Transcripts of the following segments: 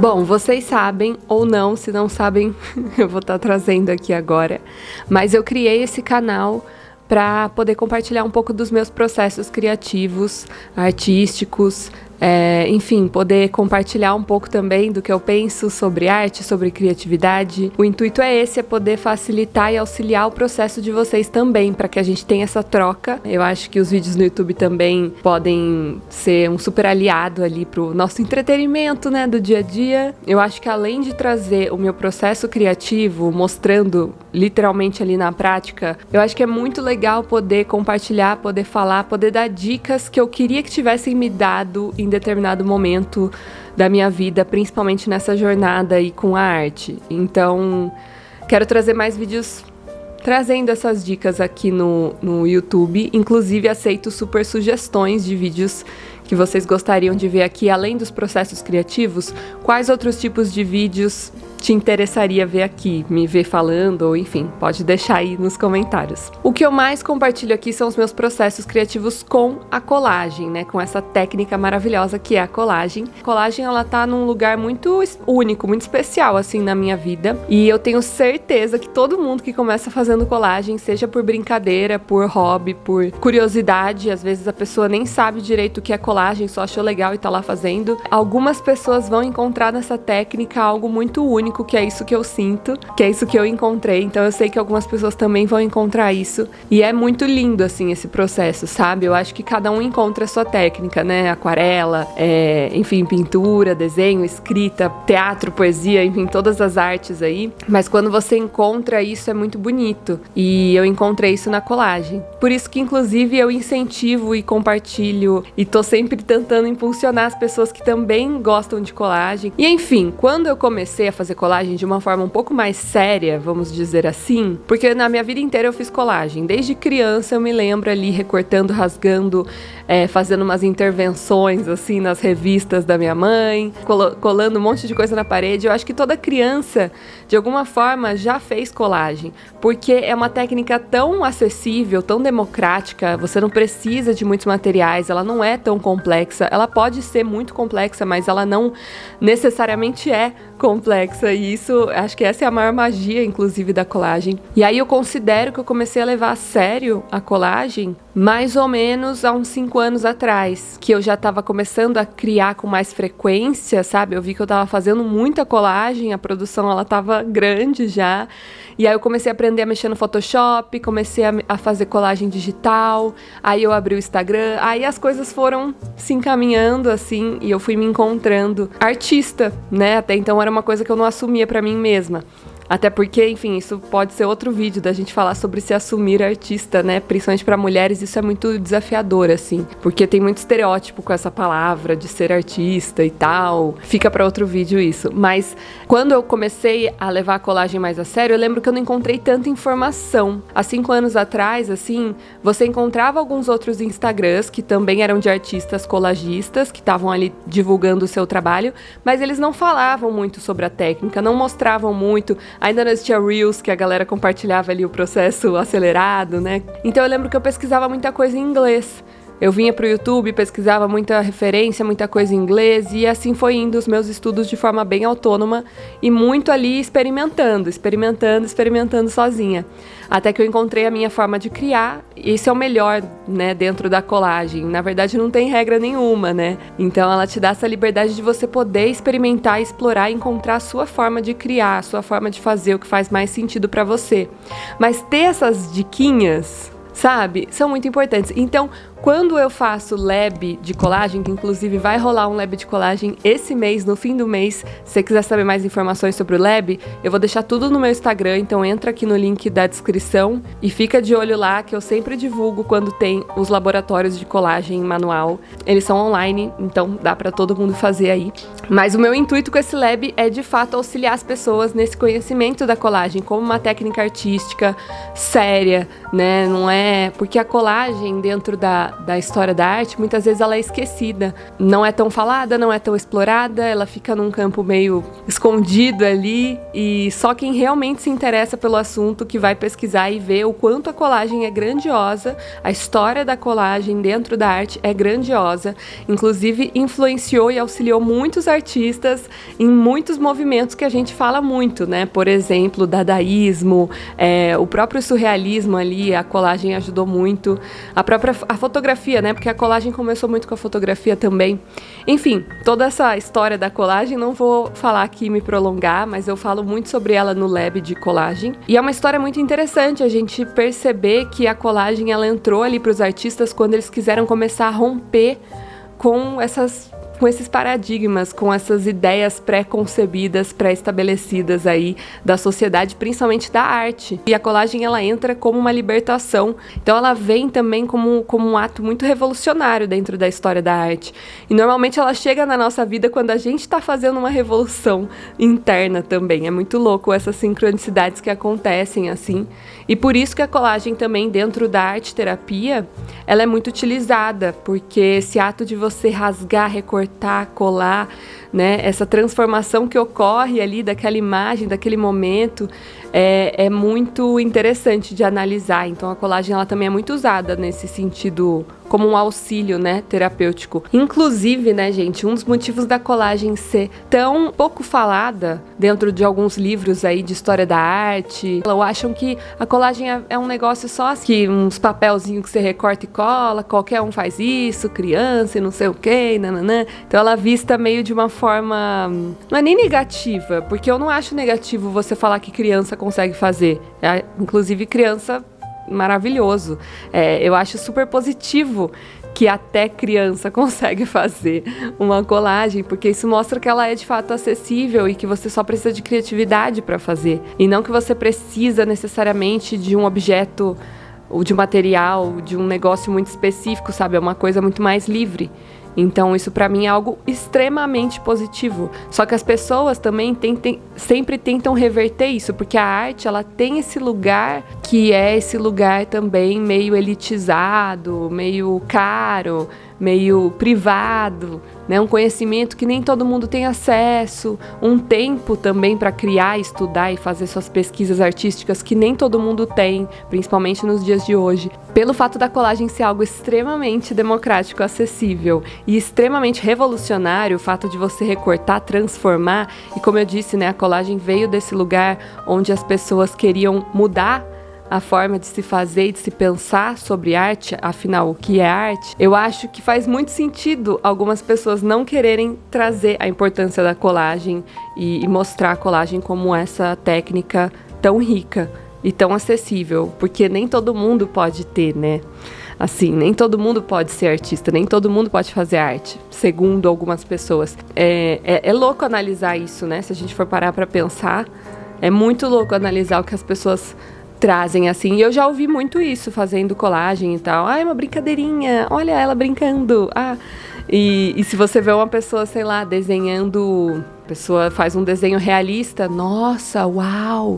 Bom, vocês sabem ou não, se não sabem, eu vou estar trazendo aqui agora, mas eu criei esse canal para poder compartilhar um pouco dos meus processos criativos, artísticos, enfim, poder compartilhar um pouco também do que eu penso sobre arte, sobre criatividade. O intuito é esse, é poder facilitar e auxiliar o processo de vocês também, para que a gente tenha essa troca. Eu acho que os vídeos no YouTube também podem ser um super aliado ali pro nosso entretenimento, né, do dia a dia. Eu acho que além de trazer o meu processo criativo, mostrando literalmente ali na prática, eu acho que é muito legal poder compartilhar, poder falar, poder dar dicas que eu queria que tivessem me dado em determinado momento da minha vida, principalmente nessa jornada aí com a arte. Então, quero trazer mais vídeos trazendo essas dicas aqui no YouTube. Inclusive, aceito super sugestões de vídeos que vocês gostariam de ver aqui, além dos processos criativos. Quais outros tipos de vídeos te interessaria ver aqui, me ver falando, ou enfim, pode deixar aí nos comentários. O que eu mais compartilho aqui são os meus processos criativos com a colagem, né? Com essa técnica maravilhosa que é a colagem. A colagem, ela tá num lugar muito único, muito especial, assim, na minha vida. E eu tenho certeza que todo mundo que começa fazendo colagem, seja por brincadeira, por hobby, por curiosidade, às vezes a pessoa nem sabe direito o que é colagem, só achou legal e tá lá fazendo. Algumas pessoas vão encontrar nessa técnica algo muito único, que é isso que eu sinto, que é isso que eu encontrei. Então eu sei que algumas pessoas também vão encontrar isso. E é muito lindo, assim, esse processo, sabe? Eu acho que cada um encontra a sua técnica, né? Aquarela, enfim, pintura, desenho, escrita, teatro, poesia, enfim, todas as artes aí. Mas quando você encontra isso, é muito bonito. E eu encontrei isso na colagem. Por isso que, inclusive, eu incentivo e compartilho e tô sempre tentando impulsionar as pessoas que também gostam de colagem. E, enfim, quando eu comecei a fazer colagem de uma forma um pouco mais séria, vamos dizer assim, porque na minha vida inteira eu fiz colagem. Desde criança eu me lembro ali recortando, rasgando, fazendo umas intervenções assim nas revistas da minha mãe, colando um monte de coisa na parede. Eu acho que toda criança, de alguma forma, já fez colagem, porque é uma técnica tão acessível, tão democrática, você não precisa de muitos materiais, ela não é tão complexa, ela pode ser muito complexa, mas ela não necessariamente é complexa, e isso, acho que essa é a maior magia, inclusive, da colagem. E aí eu considero que eu comecei a levar a sério a colagem mais ou menos há uns 5 anos atrás, que eu já estava começando a criar com mais frequência, sabe? Eu vi que eu estava fazendo muita colagem, a produção, ela estava grande já, e aí eu comecei a aprender a mexer no Photoshop, comecei a fazer colagem digital, aí eu abri o Instagram, aí as coisas foram se encaminhando, assim, e eu fui me encontrando artista, né? Até então era uma coisa que eu não assumia pra mim mesma. Até porque, enfim, isso pode ser outro vídeo da gente falar sobre se assumir artista, né? Principalmente para mulheres, isso é muito desafiador, assim. Porque tem muito estereótipo com essa palavra de ser artista e tal. Fica para outro vídeo isso. Mas quando eu comecei a levar a colagem mais a sério, eu lembro que eu não encontrei tanta informação. Há 5 anos atrás, assim, você encontrava alguns outros Instagrams que também eram de artistas colagistas, que estavam ali divulgando o seu trabalho, mas eles não falavam muito sobre a técnica, não mostravam muito. Ainda não existia Reels, que a galera compartilhava ali o processo acelerado, né? Então eu lembro que eu pesquisava muita coisa em inglês. Eu vinha pro YouTube, pesquisava muita referência, muita coisa em inglês, e assim foi indo os meus estudos de forma bem autônoma e muito ali experimentando sozinha. Até que eu encontrei a minha forma de criar, e isso é o melhor, né, dentro da colagem. Na verdade, não tem regra nenhuma, né? Então ela te dá essa liberdade de você poder experimentar, explorar e encontrar a sua forma de criar, a sua forma de fazer o que faz mais sentido pra você. Mas ter essas diquinhas, sabe, são muito importantes. Então, quando eu faço lab de colagem, que inclusive vai rolar um lab de colagem esse mês, no fim do mês, se você quiser saber mais informações sobre o lab, eu vou deixar tudo no meu Instagram, então entra aqui no link da descrição e fica de olho lá, que eu sempre divulgo quando tem os laboratórios de colagem manual. Eles são online, então dá pra todo mundo fazer aí. Mas o meu intuito com esse lab é, de fato, auxiliar as pessoas nesse conhecimento da colagem como uma técnica artística séria, né? Não é... Porque a colagem dentro da da história da arte, muitas vezes ela é esquecida. Não é tão falada, não é tão explorada, ela fica num campo meio escondido ali, e só quem realmente se interessa pelo assunto que vai pesquisar e ver o quanto a colagem é grandiosa, a história da colagem dentro da arte é grandiosa, inclusive influenciou e auxiliou muitos artistas em muitos movimentos que a gente fala muito, né? Por exemplo, dadaísmo, o próprio surrealismo ali, a colagem ajudou muito, a fotografia, né? Porque a colagem começou muito com a fotografia também. Enfim, toda essa história da colagem, não vou falar aqui e me prolongar, mas eu falo muito sobre ela no Lab de colagem. E é uma história muito interessante a gente perceber que a colagem ela entrou ali para os artistas quando eles quiseram começar a romper com esses paradigmas, com essas ideias pré-concebidas, pré-estabelecidas aí da sociedade, principalmente da arte. E a colagem, ela entra como uma libertação. Então ela vem também como um ato muito revolucionário dentro da história da arte. E normalmente ela chega na nossa vida quando a gente está fazendo uma revolução interna também. É muito louco essas sincronicidades que acontecem assim. E por isso que a colagem também, dentro da arte-terapia, ela é muito utilizada, porque esse ato de você rasgar, recortar, colar, né, essa transformação que ocorre ali daquela imagem, daquele momento, é muito interessante de analisar. Então a colagem ela também é muito usada nesse sentido como um auxílio, né, terapêutico. Inclusive, né, gente, um dos motivos da colagem ser tão pouco falada dentro de alguns livros aí de história da arte, ou acham que a colagem é um negócio só assim, uns papelzinhos que você recorta e cola, qualquer um faz isso, criança e não sei o que, nananã. Então ela é vista meio de uma forma, não é nem negativa, porque eu não acho negativo você falar que criança consegue fazer. Inclusive criança, maravilhoso. Eu acho super positivo que até criança consegue fazer uma colagem, porque isso mostra que ela é de fato acessível e que você só precisa de criatividade para fazer. E não que você precisa necessariamente de um objeto, ou de um material, de um negócio muito específico, sabe? É uma coisa muito mais livre. Então isso para mim é algo extremamente positivo. Só que as pessoas também sempre tentam reverter isso, porque a arte ela tem esse lugar que é esse lugar também meio elitizado, meio caro, meio privado, né? Um conhecimento que nem todo mundo tem acesso, um tempo também para criar, estudar e fazer suas pesquisas artísticas que nem todo mundo tem, principalmente nos dias de hoje. Pelo fato da colagem ser algo extremamente democrático, acessível e extremamente revolucionário, o fato de você recortar, transformar, e como eu disse, né, a colagem veio desse lugar onde as pessoas queriam mudar a forma de se fazer e de se pensar sobre arte, afinal, o que é arte, eu acho que faz muito sentido algumas pessoas não quererem trazer a importância da colagem e mostrar a colagem como essa técnica tão rica e tão acessível, porque nem todo mundo pode ter, né? Assim, nem todo mundo pode ser artista, nem todo mundo pode fazer arte, segundo algumas pessoas. É louco analisar isso, né? Se a gente for parar para pensar, é muito louco analisar o que as pessoas trazem, assim. E eu já ouvi muito isso, fazendo colagem e tal. Ah, é uma brincadeirinha, olha ela brincando. E se você vê uma pessoa, sei lá, desenhando, a pessoa faz um desenho realista, nossa, uau!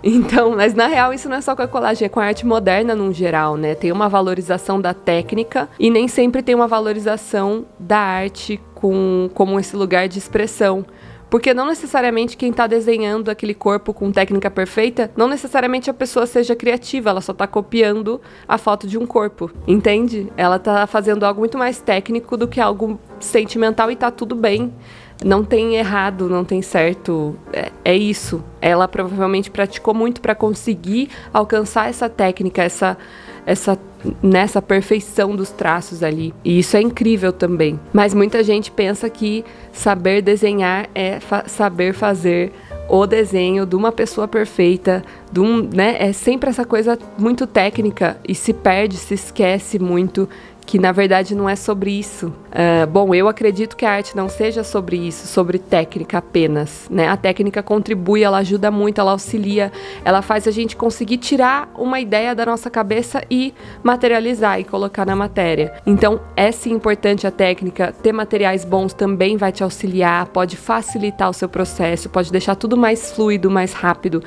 Então, mas na real isso não é só com a colagem, é com a arte moderna no geral, né? Tem uma valorização da técnica e nem sempre tem uma valorização da arte como esse lugar de expressão. Porque não necessariamente quem está desenhando aquele corpo com técnica perfeita, não necessariamente a pessoa seja criativa, ela só está copiando a foto de um corpo, entende? Ela está fazendo algo muito mais técnico do que algo sentimental e tá tudo bem. Não tem errado, não tem certo, é isso. Ela provavelmente praticou muito para conseguir alcançar essa técnica, nessa perfeição dos traços ali. E isso é incrível também. Mas muita gente pensa que saber desenhar é saber fazer o desenho de uma pessoa perfeita, né? É sempre essa coisa muito técnica e se perde, se esquece muito que na verdade não é sobre isso. Bom, eu acredito que a arte não seja sobre isso, sobre técnica apenas, né? A técnica contribui, ela ajuda muito, ela auxilia, ela faz a gente conseguir tirar uma ideia da nossa cabeça e materializar e colocar na matéria. Então, é sim importante a técnica, ter materiais bons também vai te auxiliar, pode facilitar o seu processo, pode deixar tudo mais fluido, mais rápido,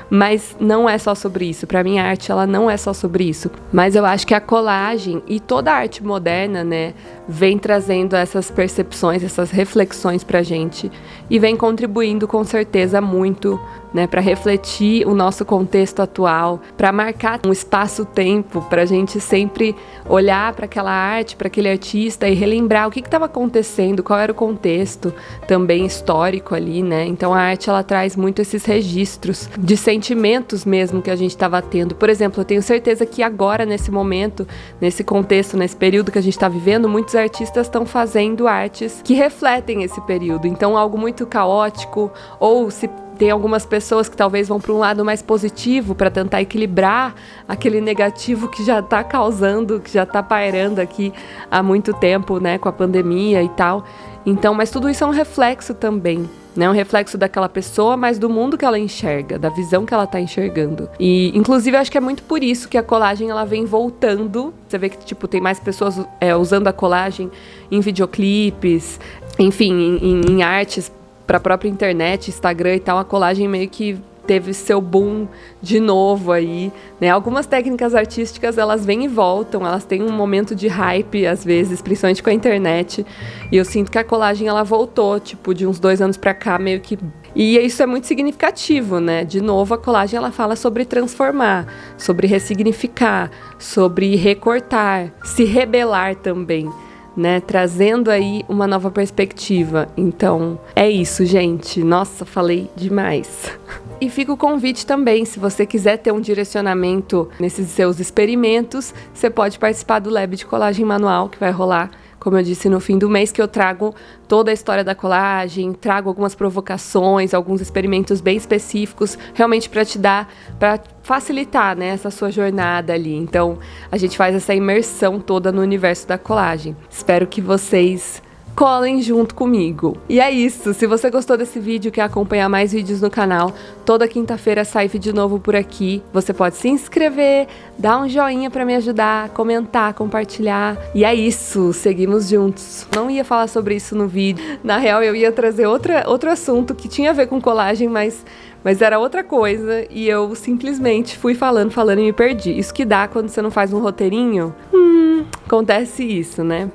mas não é só sobre isso. Para mim, a arte, ela não é só sobre isso. Mas eu acho que a colagem e toda a arte arte moderna, né, vem trazendo essas percepções, essas reflexões pra gente e vem contribuindo com certeza muito, né, para refletir o nosso contexto atual, para marcar um espaço-tempo, para a gente sempre olhar para aquela arte, para aquele artista e relembrar o que estava acontecendo, qual era o contexto também histórico ali, né? Então a arte ela traz muito esses registros de sentimentos mesmo que a gente estava tendo. Por exemplo, eu tenho certeza que agora, nesse momento, nesse contexto, nesse período que a gente está vivendo, muitos artistas estão fazendo artes que refletem esse período. Então algo muito caótico, ou se tem algumas pessoas que talvez vão para um lado mais positivo para tentar equilibrar aquele negativo que já está causando, que já está pairando aqui há muito tempo, né, com a pandemia e tal. Então, mas tudo isso é um reflexo também, né, um reflexo daquela pessoa, mas do mundo que ela enxerga, da visão que ela está enxergando. E, inclusive, eu acho que é muito por isso que a colagem ela vem voltando. Você vê que tipo tem mais pessoas usando a colagem em videoclipes, enfim, em artes para a própria internet, Instagram e tal. A colagem meio que teve seu boom de novo aí, né? Algumas técnicas artísticas, elas vêm e voltam, elas têm um momento de hype, às vezes, principalmente com a internet, e eu sinto que a colagem, ela voltou, tipo, de uns 2 anos pra cá, meio que... E isso é muito significativo, né? De novo, a colagem, ela fala sobre transformar, sobre ressignificar, sobre recortar, se rebelar também, né, trazendo aí uma nova perspectiva. Então, é isso, gente. Nossa, falei demais. E fica o convite também, se você quiser ter um direcionamento nesses seus experimentos, você pode participar do Lab de Colagem Manual, que vai rolar, como eu disse, no fim do mês, que eu trago toda a história da colagem, trago algumas provocações, alguns experimentos bem específicos, realmente para te dar, para facilitar, né, essa sua jornada ali. Então, a gente faz essa imersão toda no universo da colagem. Espero que vocês colem junto comigo. E é isso. Se você gostou desse vídeo, quer acompanhar mais vídeos no canal, toda quinta-feira sai vídeo novo por aqui. Você pode se inscrever, dar um joinha pra me ajudar, comentar, compartilhar. E é isso. Seguimos juntos. Não ia falar sobre isso no vídeo. Na real, eu ia trazer outro assunto que tinha a ver com colagem, mas era outra coisa. E eu simplesmente fui falando e me perdi. Isso que dá quando você não faz um roteirinho. Acontece isso, né?